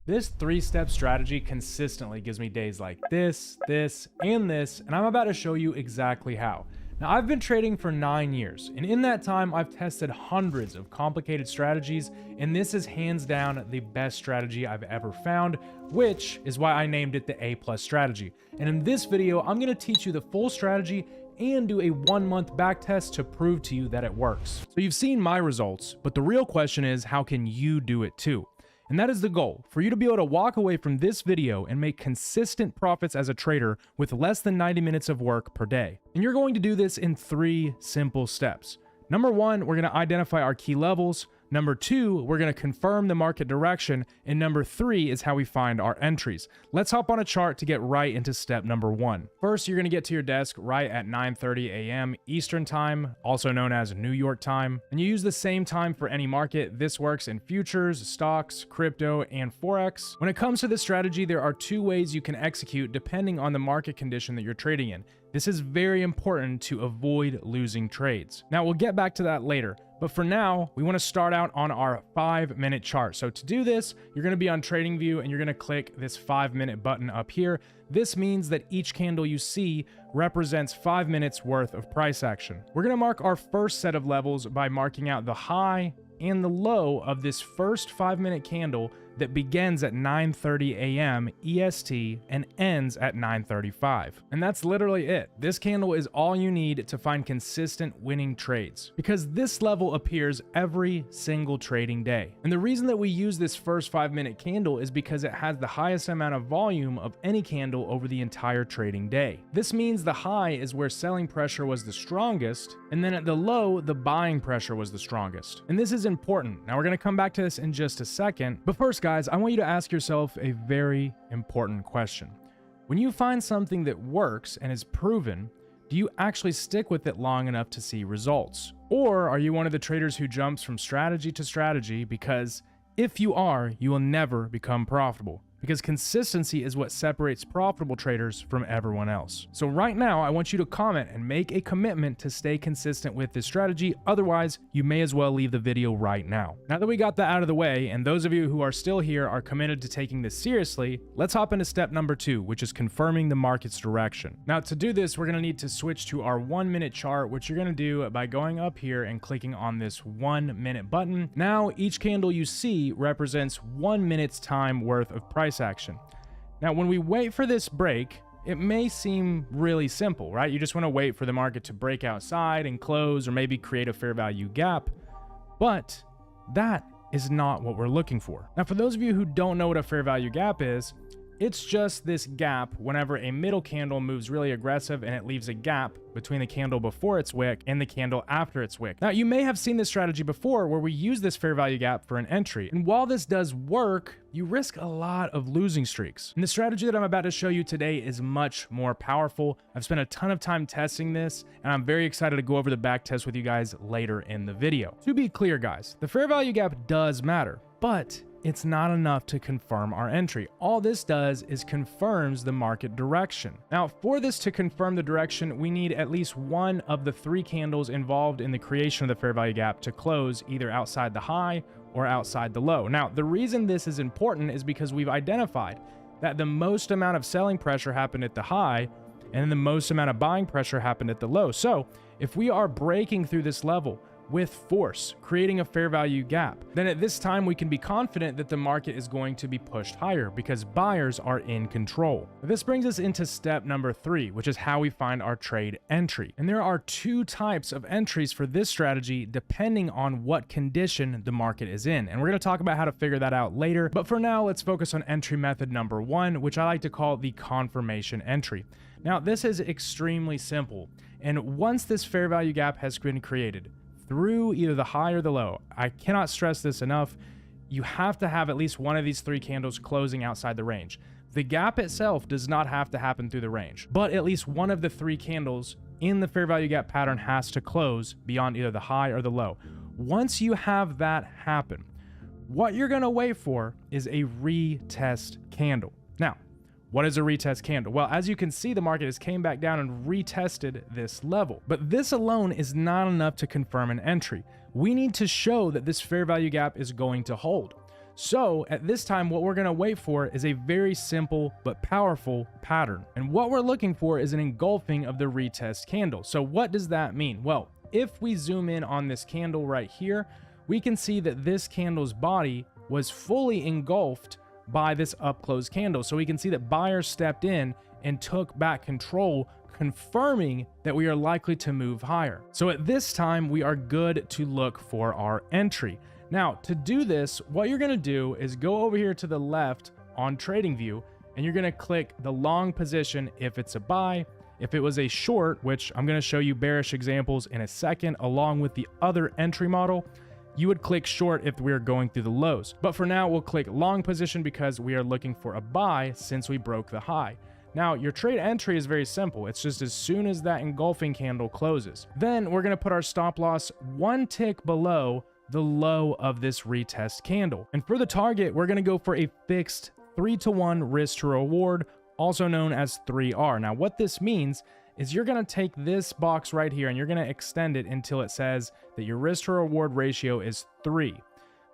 This three-step strategy consistently gives me days like this, and I'm about to show you exactly how. Now, I've been trading for 9 years, and in that time, I've tested hundreds of complicated strategies, and this is hands down the best strategy I've ever found, which is why I named it the A+ strategy. And in this video, I'm gonna teach you the full strategy and do a 1-month back test to prove to you that it works. So you've seen my results, but the real question is, how can you do it too? And that is the goal, for you to be able to walk away from this video and make consistent profits as a trader with less than 90 minutes of work per day. And you're going to do this in 3 simple steps. Number 1, we're going to identify our key levels. Number 2, we're going to confirm the market direction. And number 3 is how we find our entries. Let's hop on a chart to get right into step number 1. First, you're going to get to your desk right at 9:30 a.m. Eastern Time, also known as New York time. And you use the same time for any market. This works in futures, stocks, crypto, and Forex. When it comes to this strategy, there are 2 ways you can execute depending on the market condition that you're trading in. This is very important to avoid losing trades. Now, we'll get back to that later. But for now, we want to start out on our 5-minute chart. So to do this, you're going to be on TradingView and you're going to click this 5-minute button up here. This means that each candle you see represents 5 minutes worth of price action. We're going to mark our first set of levels by marking out the high and the low of this first 5-minute candle that begins at 9:30 a.m. EST and ends at 9:35. And that's literally it. This candle is all you need to find consistent winning trades, because this level appears every single trading day. And the reason that we use this first 5-minute candle is because it has the highest amount of volume of any candle over the entire trading day. This means the high is where selling pressure was the strongest, and then at the low, the buying pressure was the strongest. And this is important. Now we're going to come back to this in just a second, but first, guys, I want you to ask yourself a very important question. When you find something that works and is proven, do you actually stick with it long enough to see results? Or are you one of the traders who jumps from strategy to strategy? Because if you are, you will never become profitable, because consistency is what separates profitable traders from everyone else. So right now, I want you to comment and make a commitment to stay consistent with this strategy. Otherwise, you may as well leave the video right now. Now that we got that out of the way, and those of you who are still here are committed to taking this seriously, let's hop into step number 2, which is confirming the market's direction. Now to do this, we're gonna need to switch to our 1-minute chart, which you're gonna do by going up here and clicking on this 1-minute button. Now, each candle you see represents 1 minute's time worth of price action. Now, when we wait for this break, it may seem really simple, right? You just want to wait for the market to break outside and close, or maybe create a fair value gap. But that is not what we're looking for. Now, for those of you who don't know what a fair value gap is, it's just this gap whenever a middle candle moves really aggressive and it leaves a gap between the candle before its wick and the candle after its wick. Now, you may have seen this strategy before where we use this fair value gap for an entry. And while this does work, you risk a lot of losing streaks. And the strategy that I'm about to show you today is much more powerful. I've spent a ton of time testing this, and I'm very excited to go over the back test with you guys later in the video. To be clear, guys, the fair value gap does matter, but it's not enough to confirm our entry. All this does is confirms the market direction. Now, for this to confirm the direction, we need at least one of the 3 candles involved in the creation of the fair value gap to close either outside the high or outside the low. Now, the reason this is important is because we've identified that the most amount of selling pressure happened at the high and the most amount of buying pressure happened at the low. So if we are breaking through this level with force, creating a fair value gap, then at this time we can be confident that the market is going to be pushed higher because buyers are in control. This brings us into step number 3, which is how we find our trade entry. And there are 2 types of entries for this strategy depending on what condition the market is in. And we're going to talk about how to figure that out later. But for now, let's focus on entry method number 1, which I like to call the confirmation entry. Now, this is extremely simple. And once this fair value gap has been created, through either the high or the low, I cannot stress this enough, you have to have at least one of these 3 candles closing outside the range. The gap itself does not have to happen through the range, but at least one of the 3 candles in the fair value gap pattern has to close beyond either the high or the low. Once you have that happen, what you're going to wait for is a retest candle. Now, what is a retest candle? Well, as you can see, the market has came back down and retested this level. But this alone is not enough to confirm an entry. We need to show that this fair value gap is going to hold. So at this time, what we're gonna wait for is a very simple but powerful pattern. And what we're looking for is an engulfing of the retest candle. So what does that mean? Well, if we zoom in on this candle right here, we can see that this candle's body was fully engulfed by this up close candle. So we can see that buyers stepped in and took back control, confirming that we are likely to move higher. So at this time, we are good to look for our entry. Now, to do this, what you're gonna do is go over here to the left on TradingView, and you're gonna click the long position if it's a buy. If it was a short, which I'm gonna show you bearish examples in a second, along with the other entry model, you would click short if we are going through the lows. But for now, we'll click long position because we are looking for a buy since we broke the high. Now, your trade entry is very simple. It's just as soon as that engulfing candle closes. Then we're gonna put our stop loss one tick below the low of this retest candle. And for the target, we're gonna go for a fixed 3-to-1 risk to reward, also known as 3R. Now, what this means is you're gonna take this box right here and you're gonna extend it until it says that your risk to reward ratio is 3.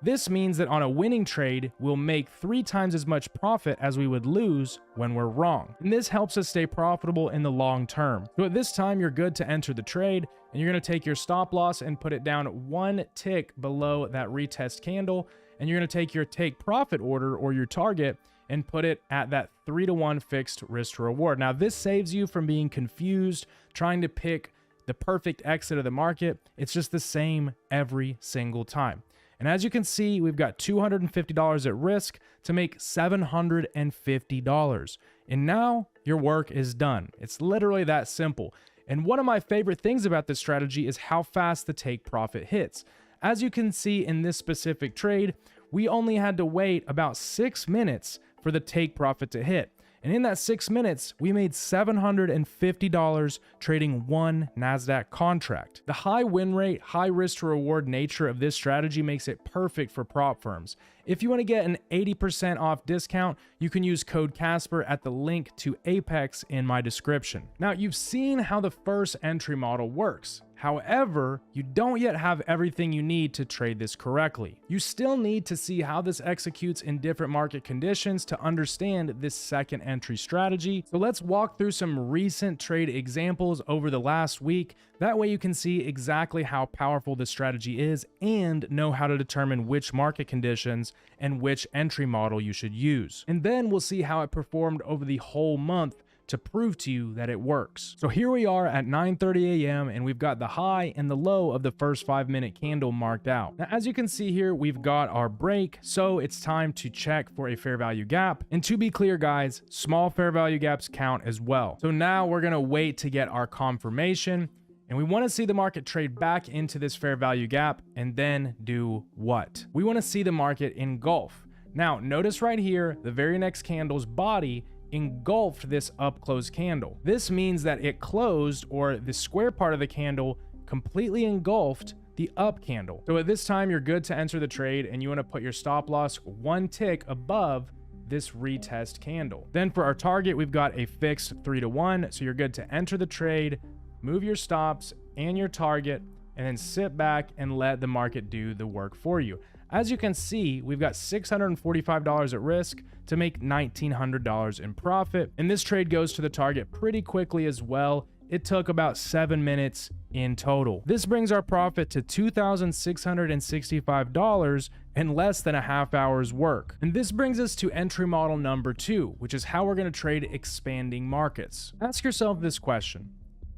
This means that on a winning trade, we'll make 3 times as much profit as we would lose when we're wrong. And this helps us stay profitable in the long term. So at this time, you're good to enter the trade, and you're gonna take your stop loss and put it down one tick below that retest candle, and you're gonna take your take profit order or your target and put it at that 3-to-1 fixed risk to reward. Now, this saves you from being confused, trying to pick the perfect exit of the market. It's just the same every single time. And as you can see, we've got $250 at risk to make $750. And now your work is done. It's literally that simple. And one of my favorite things about this strategy is how fast the take profit hits. As you can see in this specific trade, we only had to wait about 6 minutes for the take profit to hit. And in that 6 minutes, we made $750 trading one NASDAQ contract. The high win rate, high risk to reward nature of this strategy makes it perfect for prop firms. If you want to get an 80% off discount, you can use code Casper at the link to Apex in my description. Now, you've seen how the first entry model works. However, you don't yet have everything you need to trade this correctly. You still need to see how this executes in different market conditions to understand this second entry strategy. So let's walk through some recent trade examples over the last week. That way you can see exactly how powerful this strategy is and know how to determine which market conditions and which entry model you should use. And then we'll see how it performed over the whole month to prove to you that it works. So here we are at 9:30 a.m. and we've got the high and the low of the first 5-minute candle marked out. Now, as you can see here, we've got our break, so it's time to check for a fair value gap. And to be clear, guys, small fair value gaps count as well. So now we're gonna wait to get our confirmation, and we want to see the market trade back into this fair value gap and then do what? We want to see the market engulf. Now, notice right here, the very next candle's body engulfed this up close candle. This means that it closed, or the square part of the candle completely engulfed the up candle. So at this time, you're good to enter the trade, and you want to put your stop loss one tick above this retest candle. Then for our target, we've got a fixed 3-to-1, so you're good to enter the trade, move your stops and your target, and then sit back and let the market do the work for you. As you can see, we've got $645 at risk to make $1,900 in profit. And this trade goes to the target pretty quickly as well. It took about 7 minutes in total. This brings our profit to $2,665 in less than a half hour's work. And this brings us to entry model number 2, which is how we're going to trade expanding markets. Ask yourself this question.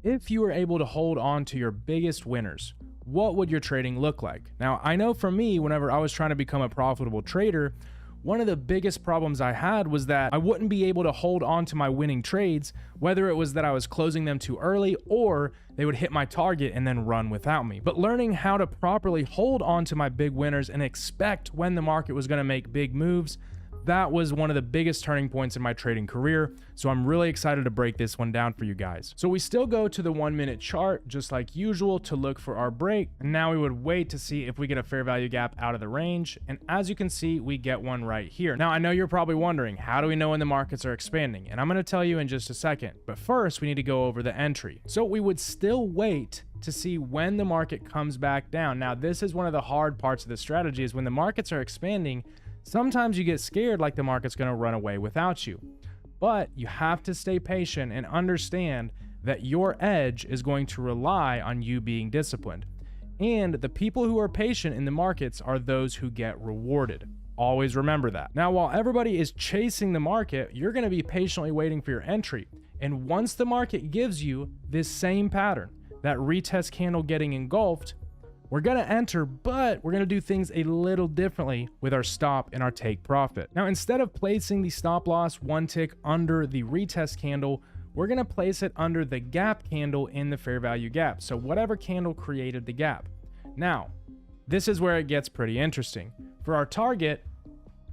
If you were able to hold on to your biggest winners, what would your trading look like? Now, I know for me, whenever I was trying to become a profitable trader, one of the biggest problems I had was that I wouldn't be able to hold on to my winning trades, whether it was that I was closing them too early or they would hit my target and then run without me. But learning how to properly hold on to my big winners and expect when the market was going to make big moves, that was one of the biggest turning points in my trading career. So I'm really excited to break this one down for you guys. So we still go to the 1-minute chart just like usual to look for our break. And now we would wait to see if we get a fair value gap out of the range. And as you can see, we get one right here. Now, I know you're probably wondering, how do we know when the markets are expanding? And I'm going to tell you in just a second. But first, we need to go over the entry. So we would still wait to see when the market comes back down. Now, this is one of the hard parts of the strategy, is when the markets are expanding, Sometimes you get scared like the market's going to run away without you. But you have to stay patient and understand that your edge is going to rely on you being disciplined. And the people who are patient in the markets are those who get rewarded. Always remember that. Now, while everybody is chasing the market, you're going to be patiently waiting for your entry. And once the market gives you this same pattern, that retest candle getting engulfed, we're going to enter, but we're going to do things a little differently with our stop and our take profit. Now, instead of placing the stop loss one tick under the retest candle, we're going to place it under the gap candle in the fair value gap. So whatever candle created the gap. Now, this is where it gets pretty interesting. For our target,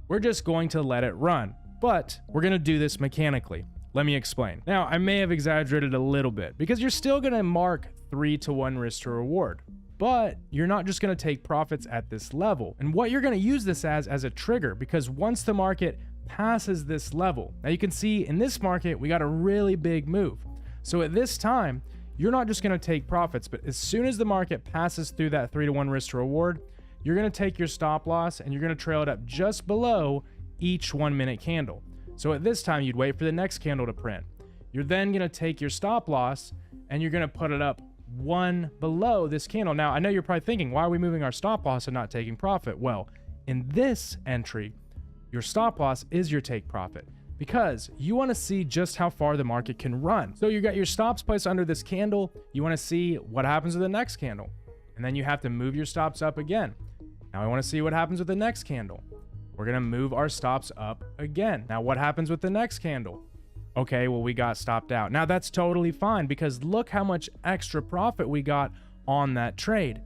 we're just going to let it run, but we're going to do this mechanically. Let me explain. Now, I may have exaggerated a little bit because you're still going to mark 3-to-1 risk to reward, but you're not just going to take profits at this level. And what you're going to use this as a trigger, because once the market passes this level, now you can see in this market, we got a really big move. So at this time, you're not just going to take profits, but as soon as the market passes through that 3-to-1 risk to reward, you're going to take your stop loss and you're going to trail it up just below each 1 minute candle. So at this time, you'd wait for the next candle to print. You're then going to take your stop loss and you're going to put it up one below this candle. Now, I know you're probably thinking, why are we moving our stop loss and not taking profit? Well, in this entry, your stop loss is your take profit because you want to see just how far the market can run. So you got your stops placed under this candle. You want to see what happens with the next candle. And then you have to move your stops up again. Now I want to see what happens with the next candle. We're going to move our stops up again. Now what happens with the next candle? Okay, well, we got stopped out. Now that's totally fine because look how much extra profit we got on that trade.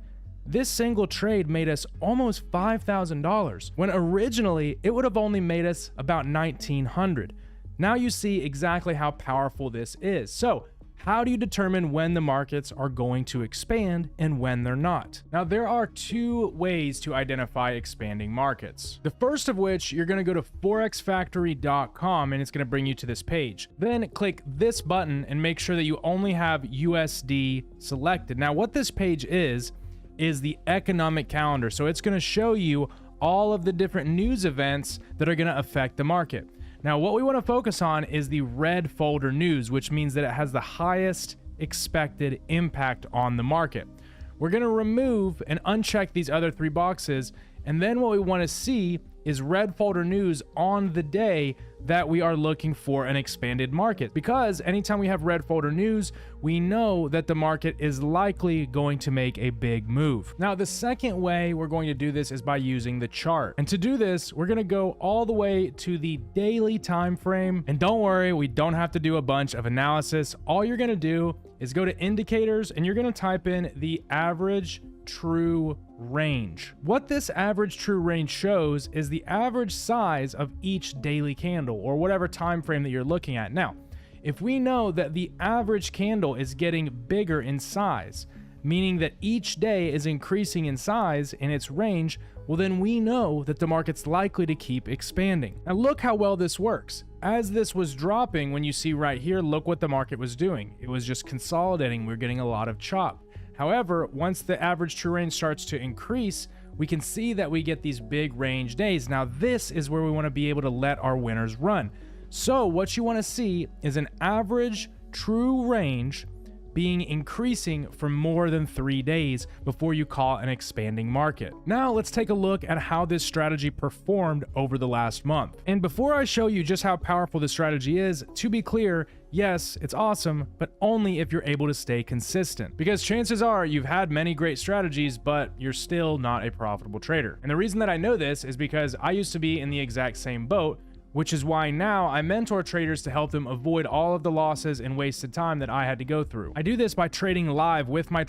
This single trade made us almost $5,000 when originally it would have only made us about $1,900. Now you see exactly how powerful this is. So how do you determine when the markets are going to expand and when they're not? Now, there are two ways to identify expanding markets. The first of which, you're going to go to forexfactory.com and it's going to bring you to this page. Then click this button and make sure that you only have USD selected. Now, what this page is the economic calendar. So it's going to show you all of the different news events that are going to affect the market. Now, what we want to focus on is the red folder news, which means that it has the highest expected impact on the market. We're going to remove and uncheck these other three boxes. And then what we want to see is red folder news on the day that we are looking for an expanded market. Because anytime we have red folder news, we know that the market is likely going to make a big move. Now, the second way we're going to do this is by using the chart. And to do this, we're going to go all the way to the daily time frame. And don't worry, we don't have to do a bunch of analysis. All you're going to do is go to indicators and you're going to type in the average true range. What this average true range shows is the average size of each daily candle or whatever time frame that you're looking at. Now, if we know that the average candle is getting bigger in size, meaning that each day is increasing in size in its range, well, then we know that the market's likely to keep expanding. Now look how well this works. As this was dropping, when you see right here, look what the market was doing. It was just consolidating. We're getting a lot of chop. However, once the average true range starts to increase, we can see that we get these big range days. Now, this is where we want to be able to let our winners run. So what you want to see is an average true range being increasing for more than 3 days before you call an expanding market. Now let's take a look at how this strategy performed over the last month. And before I show you just how powerful this strategy is, to be clear, yes, it's awesome, but only if you're able to stay consistent. Because chances are you've had many great strategies, but you're still not a profitable trader. And the reason that I know this is because I used to be in the exact same boat, which is why now I mentor traders to help them avoid all of the losses and wasted time that I had to go through. I do this by trading live with my